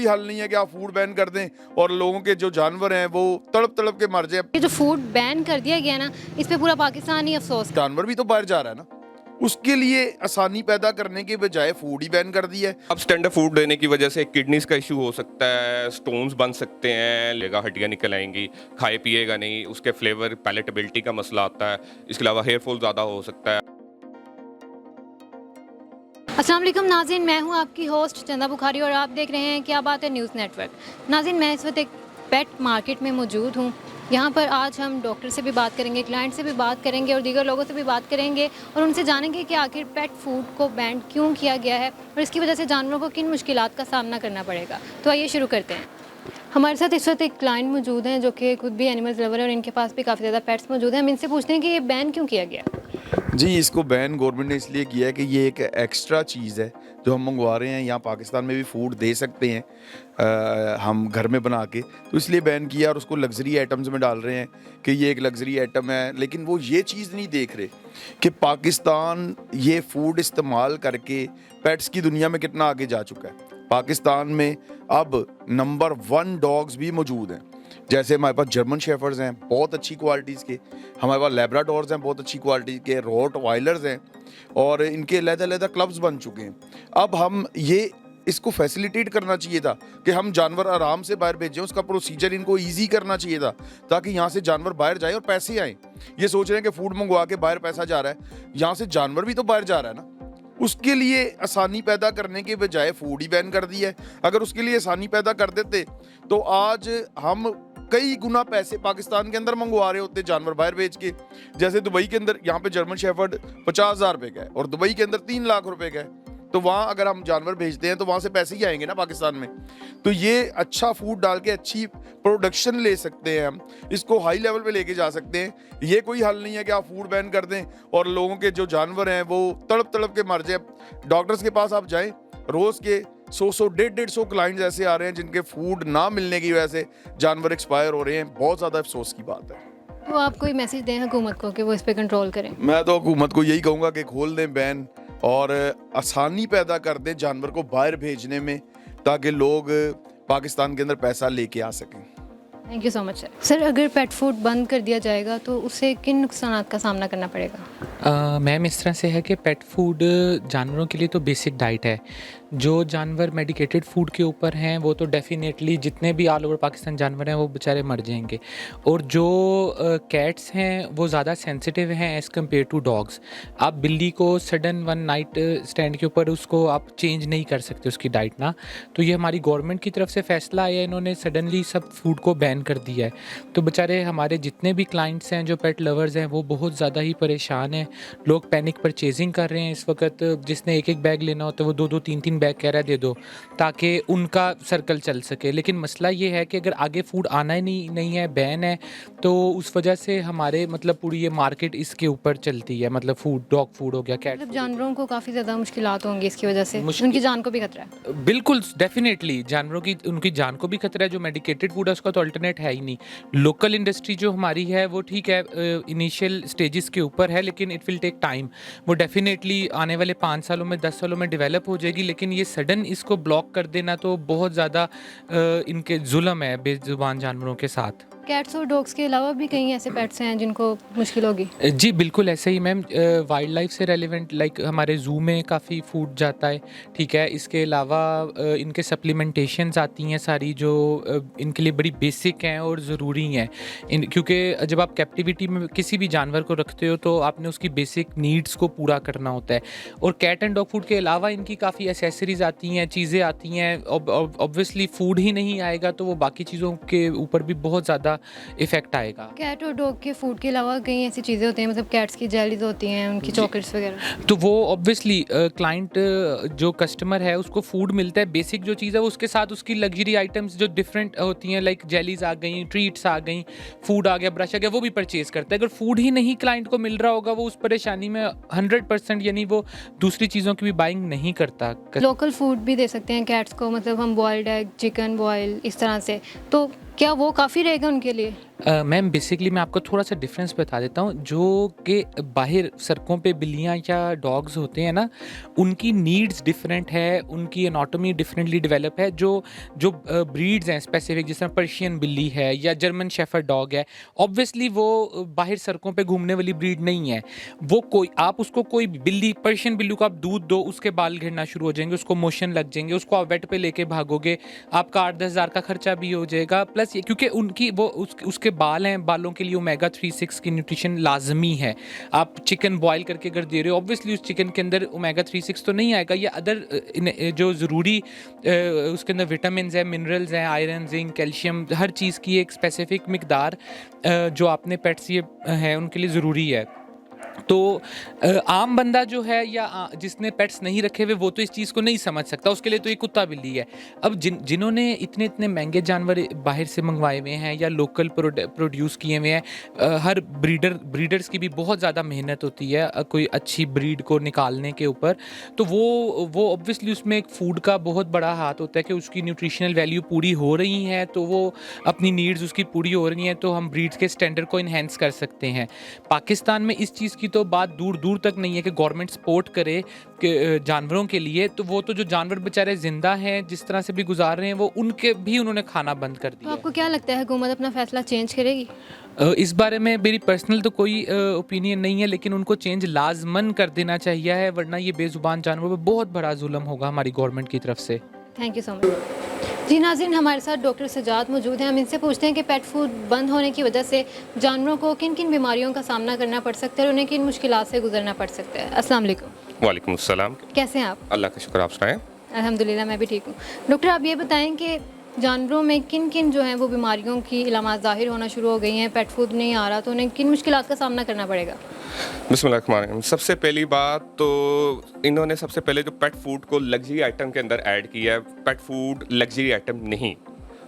हल नहीं है कि आप फूड बैन कर दें और लोगों के जो जानवर हैं वो तड़प तड़प के मर जाए। ये जो फूड बैन कर दिया गया ना, इस पे पूरा पाकिस्तान ही अफसोस। जानवर भी तो बाहर जा रहा है ना, उसके लिए आसानी पैदा करने के बजाय फूड ही बैन कर दिया है। अब स्टैंडर्ड फूड देने की वजह से किडनीज का इशू हो सकता है, स्टोन्स बन सकते हैं, लेगा हड्डियां निकल आएंगी, खाए पिएगा नहीं, उसके फ्लेवर पैलेटेबिलिटी का मसला आता है, इसके अलावा हेयर फॉल ज़्यादा हो सकता है। अस्सलाम वालेकुम नाज़रीन, मैं हूं आपकी होस्ट चंदा बुखारी और आप देख रहे हैं क्या बात है न्यूज़ नेटवर्क। नाज़रीन, मैं इस वक्त एक पेट मार्केट में मौजूद हूं। यहाँ पर आज हम डॉक्टर से भी बात करेंगे, क्लाइंट से भी बात करेंगे और दीगर लोगों से भी बात करेंगे और उनसे जानेंगे कि आखिर पेट फूड को बैन क्यों किया गया है और इसकी वजह से जानवरों को किन मुश्किलात का सामना करना पड़ेगा। तो आइए शुरू करते हैं। हमारे साथ इस वक्त एक क्लाइंट मौजूद हैं जो कि खुद भी एनिमल्स लवर है और इनके पास भी काफ़ी ज़्यादा पेट्स मौजूद हैं। हम इनसे पूछते हैं कि ये बैन क्यों किया गया। जी, इसको बैन गवर्नमेंट ने इसलिए किया है कि ये एक एक्स्ट्रा चीज़ है जो हम मंगवा रहे हैं। यहाँ पाकिस्तान में भी फूड दे सकते हैं हम घर में बना के, तो इसलिए बैन किया और उसको लग्जरी आइटम्स में डाल रहे हैं कि ये एक लग्जरी आइटम है। लेकिन वो ये चीज़ नहीं देख रहे कि पाकिस्तान ये फूड इस्तेमाल करके पेट्स की दुनिया में कितना आगे जा चुका है। पाकिस्तान में अब नंबर 1 डॉग्स भी मौजूद हैं। जैसे हमारे पास जर्मन शेफर्ड्स हैं बहुत अच्छी क्वालिटीज़ के, हमारे पास लैब्राडोर्स हैं बहुत अच्छी क्वालिटी के, रोट वाइलर्स हैं और इनके अलग-अलग क्लब्स बन चुके हैं। अब हम ये इसको फैसिलिटेट करना चाहिए था कि हम जानवर आराम से बाहर भेजें, उसका प्रोसीजर इनको ईजी करना चाहिए था ताकि यहाँ से जानवर बाहर जाए और पैसे आएँ। ये सोच रहे हैं कि फूड मंगवा के बाहर पैसा जा रहा है, यहाँ से जानवर भी तो बाहर जा रहा है ना। उसके लिए आसानी पैदा करने के बजाय फूड ही बैन कर दिया है। अगर उसके लिए आसानी पैदा कर देते तो आज हम कई गुना पैसे पाकिस्तान के अंदर मंगवा रहे होते जानवर बाहर बेच के। जैसे दुबई के अंदर यहाँ पे जर्मन शेफर्ड 50,000 रुपए का है और दुबई के अंदर 3 लाख रुपए का है, तो वहाँ अगर हम जानवर भेजते हैं तो वहाँ से पैसे ही आएंगे ना पाकिस्तान में। तो ये अच्छा फूड डाल के अच्छी प्रोडक्शन ले सकते हैं, हम इसको हाई लेवल पे लेके जा सकते हैं। ये कोई हल नहीं है कि आप फूड बैन कर दें और लोगों के जो जानवर हैं वो तड़प तड़प के मर जाए। डॉक्टर्स के पास आप जाएं, रोज़ के 100 150 क्लाइंट्स ऐसे आ रहे हैं जिनके फूड ना मिलने की वजह से जानवर एक्सपायर हो रहे हैं। बहुत ज़्यादा अफसोस की बात है। तो आप कोई मैसेज दें हुकूमत को कि वो इस पर कंट्रोल करें। मैं तो हुकूमत को यही कहूँगा कि खोल दें बैन और आसानी पैदा कर दें जानवर को बाहर भेजने में ताकि लोग पाकिस्तान के अंदर पैसा लेके आ सकें। Thank you so much sir. Sir, अगर पेट फूड बंद कर दिया जाएगा तो उससे किन नुकसान का सामना करना पड़ेगा। मैम, इस तरह से है कि पेट फूड जानवरों के लिए तो बेसिक डाइट है। जो जानवर मेडिकेटेड फूड के ऊपर हैं वो तो डेफिनेटली जितने भी ऑल ओवर पाकिस्तान जानवर हैं वो बेचारे मर जाएंगे, और जो कैट्स हैं वो ज़्यादा सेंसिटिव हैं एज़ कम्पेयर टू डॉग्स। आप बिल्ली को सडन वन नाइट स्टैंड के ऊपर उसको आप चेंज नहीं कर सकते उसकी डाइट ना। तो ये हमारी गवर्नमेंट की तरफ से फ़ैसला आया, इन्होंने सडनली सब फूड को बैन कर दिया है। तो बेचारे हमारे जितने भी क्लाइंट्स हैं जो पेट लवर्स हैं वो बहुत ज़्यादा ही परेशान हैं। लोग पैनिक परचेजिंग कर रहे हैं इस वक्त। जिसने एक एक बैग लेना होता है वो 2-2 3-3 बैग कह रहा है दे दो ताकि उनका सर्कल चल सके। लेकिन मसला ये है कि अगर आगे फूड आना ही नहीं है, बैन है, तो उस वजह से हमारे मतलब पूरी ये मार्केट इसके ऊपर चलती है। मतलब फूड, डॉग फूड हो गया, कैट मतलब जानवरों को काफ़ी ज़्यादा मुश्किलात होंगी इसकी वजह से, उनकी जान को भी खतरा है। बिल्कुल डेफिनेटली जानवरों की उनकी जान को भी खतरा है। जो मेडिकेटेड फूड है उसका तो अल्टरनेट है ही नहीं। लोकल इंडस्ट्री जो हमारी है वो ठीक है, इनिशियल स्टेजेस के ऊपर है, लेकिन इट विल टेक टाइम। वो डेफिनेटली आने वाले 5 सालों में 10 सालों में डेवलप हो जाएगी। लेकिन ये सडन इसको ब्लॉक कर देना तो बहुत ज़्यादा इनके जुल्म है बेजुबान जानवरों के साथ। कैट्स और डॉग्स के अलावा भी कई ऐसे पेट्स हैं जिनको मुश्किल होगी। जी बिल्कुल ऐसे ही मैम। वाइल्ड लाइफ से रेलिवेंट लाइक हमारे जू में काफ़ी फूड जाता है, ठीक है। इसके अलावा इनके सप्लीमेंटेशंस आती हैं सारी जो इनके लिए बड़ी बेसिक हैं और ज़रूरी हैं। क्योंकि जब आप कैप्टिविटी में किसी भी जानवर को रखते हो तो आपने उसकी बेसिक नीड्स को पूरा करना होता है। और कैट एंड डॉग फूड के अलावा इनकी काफ़ी एसेसरीज आती हैं, चीज़ें आती हैं। ऑब्वियसली फूड ही नहीं आएगा तो वो बाकी चीज़ों के ऊपर भी बहुत ज़्यादा इफेक्ट आएगा। कैट और डॉग के फूड के अलावा कई ऐसी चीज़ें होती हैं, मतलब कैट्स की जेलीज होती हैं, उनकी चॉकलेट्स वगैरह। तो वो ऑब्वियसली क्लाइंट जो कस्टमर है उसको फूड मिलता है, बेसिक जो चीज़ है उसके साथ उसकी लग्जरी आइटम्स जो डिफरेंट होती हैं, लाइक जेलीज आ गई, ट्रीट्स आ गई, फूड आ गया, ब्रश आ गया, वो भी परचेज करता है। अगर फूड ही नहीं क्लाइंट को मिल रहा होगा वो उस परेशानी में 100% यानी वो दूसरी चीज़ों की भी बाइंग नहीं करता। लोकल फूड भी दे सकते हैं कैट्स को, मतलब हम बॉइल्ड एग, चिकन बॉयल, इस तरह से, तो क्या वो काफ़ी रहेगा उनके लिए? मैम बेसिकली मैं आपको थोड़ा सा डिफरेंस बता देता हूँ। जो कि बाहर सड़कों पे बिल्लियाँ या डॉग्स होते हैं ना, उनकी नीड्स डिफरेंट है, उनकी एनाटॉमी डिफरेंटली डेवलप है। जो जो ब्रीड्स हैं स्पेसिफिक, जिस तरह पर्शियन बिल्ली है या जर्मन शेफर्ड डॉग है, ऑब्वियसली वो बाहर सड़कों पे घूमने वाली ब्रीड नहीं है। वो कोई आप उसको कोई बिल्ली, पर्शियन बिल्ली को आप दूध दो, उसके बाल गिरना शुरू हो जाएंगे, उसको मोशन लग जाएंगे, उसको आप वेट पे लेके भागोगे, आपका 8-10 हज़ार का खर्चा भी हो जाएगा। प्लस ये क्योंकि उनकी वो उसके बाल हैं, बालों के लिए ओमेगा 3-6 की न्यूट्रिशन लाजमी है। आप चिकन बॉयल करके अगर दे रहे हो, ऑब्वियसली उस चिकन के अंदर ओमेगा 3-6 तो नहीं आएगा, या अदर जो ज़रूरी उसके अंदर विटामिन है, मिनरल्स हैं, आयरन, जिंक, कैल्शियम, हर चीज़ की एक स्पेसिफिक मिकदार जो आपने पेट्स ये हैं उनके लिए ज़रूरी है। तो आम बंदा जो है या जिसने पेट्स नहीं रखे हुए, वो तो इस चीज़ को नहीं समझ सकता, उसके लिए तो ये कुत्ता बिल्ली है। अब जिन्होंने इतने इतने महंगे जानवर बाहर से मंगवाए हुए हैं या लोकल प्रोड्यूस किए हुए हैं, हर ब्रीडर्स की भी बहुत ज़्यादा मेहनत होती है कोई अच्छी ब्रीड को निकालने के ऊपर। तो वो ऑब्वियसली उसमें एक फूड का बहुत बड़ा हाथ होता है कि उसकी न्यूट्रिशनल वैल्यू पूरी हो रही है, तो वो अपनी नीड्स उसकी पूरी हो रही हैं, तो हम ब्रीड्स के स्टैंडर्ड को इन्हेंस कर सकते हैं। पाकिस्तान में इस चीज़ की तो बात दूर दूर तक नहीं है कि गवर्नमेंट सपोर्ट करे कि जानवरों के लिए। तो वो तो जो जानवर बेचारे जिंदा हैं, जिस तरह से भी गुजार रहे हैं, वो उनके भी उन्होंने खाना बंद कर तो दिया है। आपको क्या लगता है हुकूमत अपना फैसला चेंज करेगी? इस बारे में मेरी पर्सनल तो कोई ओपिनियन नहीं है, लेकिन उनको चेंज लाजमन कर देना चाहिए है, वरना ये बेजुबान जानवरों पर बहुत बड़ा जुल्म होगा हमारी गवर्नमेंट की तरफ से। Thank you so much. जी नाज़रीन, हमारे साथ डॉक्टर सजाद मौजूद हैं। हम इनसे पूछते हैं कि पेट फूड बंद होने की वजह से जानवरों को किन किन बीमारियों का सामना करना पड़ सकता है और उन्हें किन मुश्किलात से गुजरना पड़ सकता है। अस्सलाम वालेकुम। वालेकुम अस्सलाम। कैसे हैं आप? अल्लाह का शुक्र, आप सुनाएं। अल्हम्दुलिल्लाह, मैं भी ठीक हूँ। डॉक्टर, आप ये बताएं कि जानवरों में किन किन जो हैं वो बीमारियों की इलामात ज़ाहिर होना शुरू हो गई हैं, पेट फूड नहीं आ रहा, तो उन्हें किन मुश्किलात का सामना करना पड़ेगा? बिस्मिल्लाहिर्रहमानिर्रहीम। सबसे पहली बात तो इन्होंने सबसे पहले जो पेट फूड को लग्जरी आइटम के अंदर ऐड किया है, पेट फूड लग्जरी आइटम नहीं,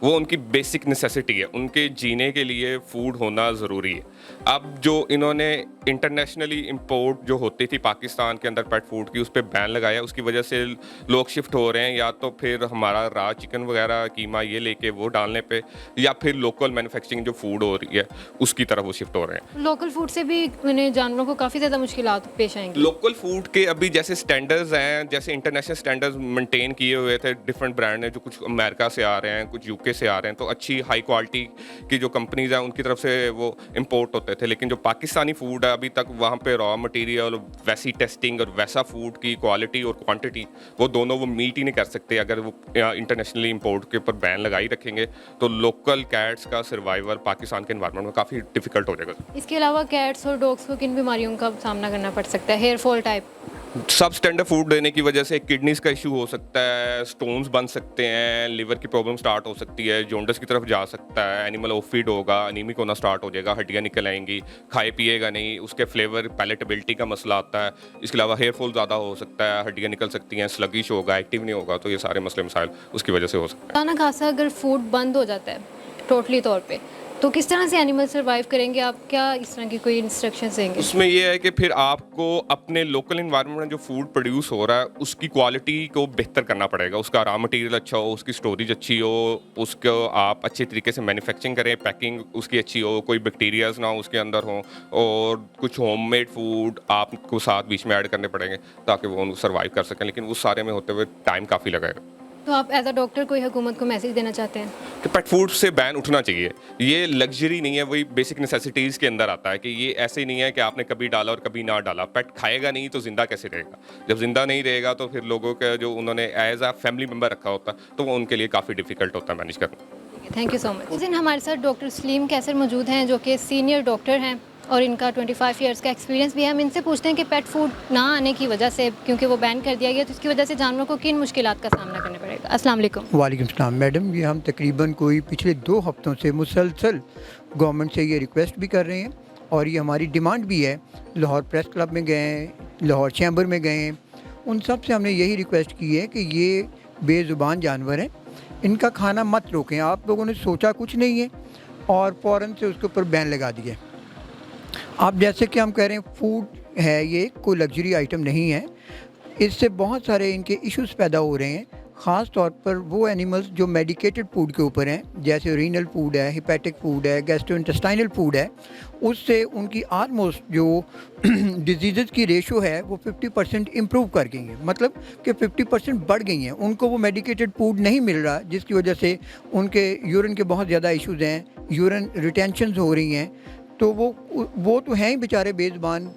वो उनकी बेसिक नेसेसिटी है। उनके जीने के लिए फूड होना ज़रूरी है। अब जो इन्होंने इंटरनेशनली इंपोर्ट जो होती थी पाकिस्तान के अंदर पेट फूड की, उस पर बैन लगाया, उसकी वजह से लोग शिफ्ट हो रहे हैं, या तो फिर हमारा रा चिकन वगैरह कीमा ये लेके वो डालने पे, या फिर लोकल मैन्युफैक्चरिंग जो फूड हो रही है उसकी तरफ वो शिफ्ट हो रहे हैं। लोकल फूड से भी उन्हें जानवरों को काफ़ी ज़्यादा मुश्किलात पेश आएंगी। लोकल फूड के अभी जैसे स्टैंडर्ड्स हैं, जैसे इंटरनेशनल स्टैंडर्ड्स मेंटेन किए हुए थे डिफरेंट ब्रांड ने, जो कुछ अमेरिका से आ रहे हैं, कुछ यूके से आ रहे हैं, तो अच्छी हाई क्वालिटी की जो कंपनीज हैं उनकी तरफ से वो इंपोर्ट होते थे। लेकिन जो पाकिस्तानी फूड है, अभी तक वहाँ पे रॉ मटेरियल, वैसी टेस्टिंग और वैसा फूड की क्वालिटी और क्वांटिटी, वो दोनों वो मीट ही नहीं कर सकते। अगर वो इंटरनेशनली इंपोर्ट के ऊपर बैन लगाई रखेंगे तो लोकल कैट्स का सर्वाइवल पाकिस्तान के एनवायरनमेंट में काफ़ी डिफिकल्ट हो जाएगा। इसके अलावा कैट्स और डॉग्स को किन बीमारियों का सामना करना पड़ सकता है? Hair fall type? Substandard food देने की वजह से किडनीज का इशू हो सकता है, स्टोन्स बन सकते हैं, लिवर की प्रॉब्लम स्टार्ट हो सकती है, जॉन्डिस की तरफ जा सकता है, एनिमल ओफीड होगा, अनीमिक होना स्टार्ट हो जाएगा, हड्डियाँ निकल आएंगी, खाए पिएगा नहीं, उसके फ्लेवर पैलेटेबिलिटी का मसला आता है। इसके अलावा हेयर फॉल ज़्यादा हो सकता है, हड्डियाँ निकल सकती हैं, स्लगिश होगा, एक्टिव नहीं होगा, तो ये सारे मसले मसाइल उसकी वजह से हो सकते हैं। अचानक खासा अगर फूड बंद हो जाता है टोटली तौर पे, तो किस तरह से एनिमल सर्वाइव करेंगे? आप क्या इस तरह की कोई इंस्ट्रक्शंस देंगे? उसमें ये है कि फिर आपको अपने लोकल इन्वायरमेंट में जो फूड प्रोड्यूस हो रहा है उसकी क्वालिटी को बेहतर करना पड़ेगा। उसका रॉ मटेरियल अच्छा हो, उसकी स्टोरेज अच्छी हो, उसको आप अच्छे तरीके से मैन्युफैक्चरिंग करें, पैकिंग उसकी अच्छी हो, कोई बैक्टीरियाज ना उसके अंदर हो, और कुछ होममेड फूड आपको साथ बीच में ऐड करने पड़ेंगे ताकि वो सर्वाइव कर सकें। लेकिन उस सारे में होते हुए टाइम काफ़ी लगेगा। तो आप एज अ डॉक्टर कोई हुकूमत को मैसेज देना चाहते हैं कि पेट फूड से बैन उठना चाहिए। ये लग्जरी नहीं है, वही बेसिक नेसेसिटीज़ के अंदर आता है कि ये ऐसे नहीं है कि आपने कभी डाला और कभी ना डाला। पेट खाएगा नहीं तो जिंदा कैसे रहेगा? जब जिंदा नहीं रहेगा तो फिर लोगों का जो उन्होंने एज अ फैमिली मेम्बर रखा होता है तो वो उनके लिए काफ़ी डिफिकल्ट होता है मैनेज करना। Thank you so much. इस दिन हमारे साथ डॉक्टर सलीम कैसर मौजूद हैं, जो कि सीनियर डॉक्टर हैं और इनका 25 इयर्स का एक्सपीरियंस भी है। हम इनसे पूछते हैं कि पेट फूड ना आने की वजह से, क्योंकि वो बैन कर दिया गया, तो इसकी वजह से जानवरों को किन मुश्किलात का सामना करना पड़ेगा? अस्सलाम वालेकुम। वालेकुम सलाम मैडम, ये हम तकरीबन कोई पिछले 2 हफ्तों से मुसलसल गवर्नमेंट से ये रिक्वेस्ट भी कर रहे हैं और ये हमारी डिमांड भी है। लाहौर प्रेस क्लब में गए हैं, लाहौर चैम्बर में गए हैं, उन सब से हमने यही रिक्वेस्ट की है कि ये बेज़ुबान जानवर हैं, इनका खाना मत रोकें। आप लोगों ने सोचा कुछ नहीं है और फ़ौरन से उसके ऊपर बैन लगा दिया। आप जैसे कि हम कह रहे हैं फूड है, ये कोई लग्जरी आइटम नहीं है, इससे बहुत सारे इनके इश्यूज़ पैदा हो रहे हैं, ख़ास तौर पर वो एनिमल्स जो मेडिकेटेड फूड के ऊपर हैं, जैसे रीनल फूड है, हिपैटिक फूड है, गैस्ट्रोइंटेस्टाइनल फूड है, उससे उनकी आलमोस्ट जो डिजीज़ की रेशो है वो 50% इम्प्रूव कर गई है, मतलब कि 50% बढ़ गई हैं। उनको वो मेडिकेटेड फूड नहीं मिल रहा, जिसकी वजह से उनके यूरिन के बहुत ज़्यादा इश्यूज़ हैं, यूरिन रिटेंशंस हो रही हैं। तो वो तो हैं ही बेचारे बेज़ुबान,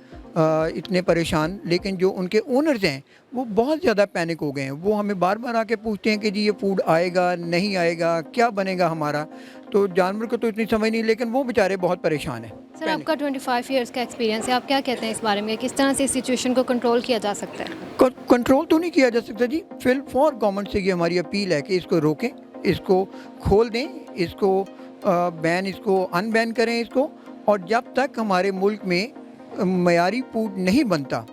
इतने परेशान, लेकिन जो उनके ओनर्स हैं वो बहुत ज़्यादा पैनिक हो गए हैं। वो हमें बार बार आके पूछते हैं कि जी ये फूड आएगा नहीं आएगा, क्या बनेगा हमारा। तो जानवर को तो इतनी समझ नहीं, लेकिन वो बेचारे बहुत परेशान हैं। सर आपका 25 इयर्स का एक्सपीरियंस है, आप क्या कहते हैं इस बारे में, किस तरह से इस सिचुएशन को कंट्रोल किया जा सकता है? कंट्रोल तो नहीं किया जा सकता जी। फिल फॉर गवर्नमेंट से ये हमारी अपील है कि इसको रोकें, इसको खोल दें, इसको बैन, इसको अनबैन करें इसको। और जब तक हमारे मुल्क में मयारी फूड नहीं बनता,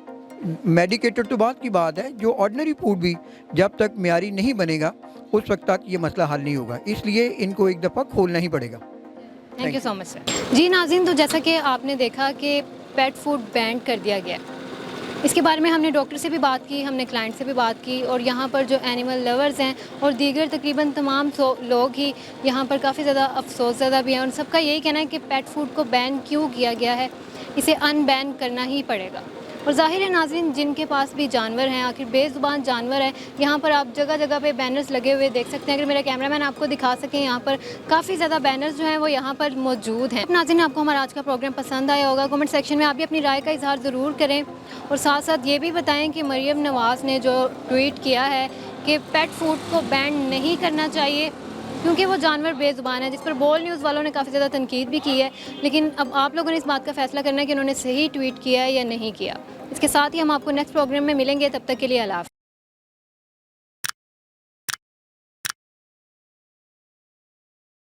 मेडिकेटेड तो बात की बात है, जो ऑर्डिनरी फूड भी जब तक मयारी नहीं बनेगा उस वक्त तक ये मसला हल नहीं होगा। इसलिए इनको एक दफ़ा खोलना ही पड़ेगा। Thank you so much sir. जी नाज़रीन, तो जैसा कि आपने देखा कि पेट फूड बैन कर दिया गया, इसके बारे में हमने डॉक्टर से भी बात की, हमने क्लाइंट से भी बात की, और यहाँ पर जो एनिमल लवर्स हैं और दीगर तकरीबन तमाम लोग ही यहाँ पर काफ़ी ज़्यादा अफसोसज़दा भी हैं, और सबका यही कहना है कि पेट फूड को बैन क्यों किया गया है, इसे अनबैन करना ही पड़ेगा। और ज़ाहिर है नाज़रीन, जिनके पास भी जानवर हैं, आखिर बेज़ुबान जानवर हैं, यहाँ पर आप जगह जगह पे बैनर्स लगे हुए देख सकते हैं। अगर मेरा कैमरामैन आपको दिखा सकें, यहाँ पर काफ़ी ज़्यादा बैनर्स जो हैं वो यहाँ पर मौजूद हैं। नाज़रीन, आपको हमारा आज का प्रोग्राम पसंद आया होगा, कमेंट सेक्शन में आप भी अपनी राय का इजहार ज़रूर करें, और साथ साथ ये भी बताएँ कि मरियम नवाज़ ने जो ट्वीट किया है कि पेट फूड को बैन नहीं करना चाहिए क्योंकि वो जानवर बेज़ुबान है, जिस पर बोल न्यूज़ वालों ने काफ़ी ज़्यादा तनकीद भी की है, लेकिन अब आप लोगों ने इस बात का फ़ैसला करना है कि उन्होंने सही ट्वीट किया है या नहीं किया। इसके साथ ही हम आपको नेक्स्ट प्रोग्राम में मिलेंगे, तब तक के लिए अल्लाह हाफ़िज़।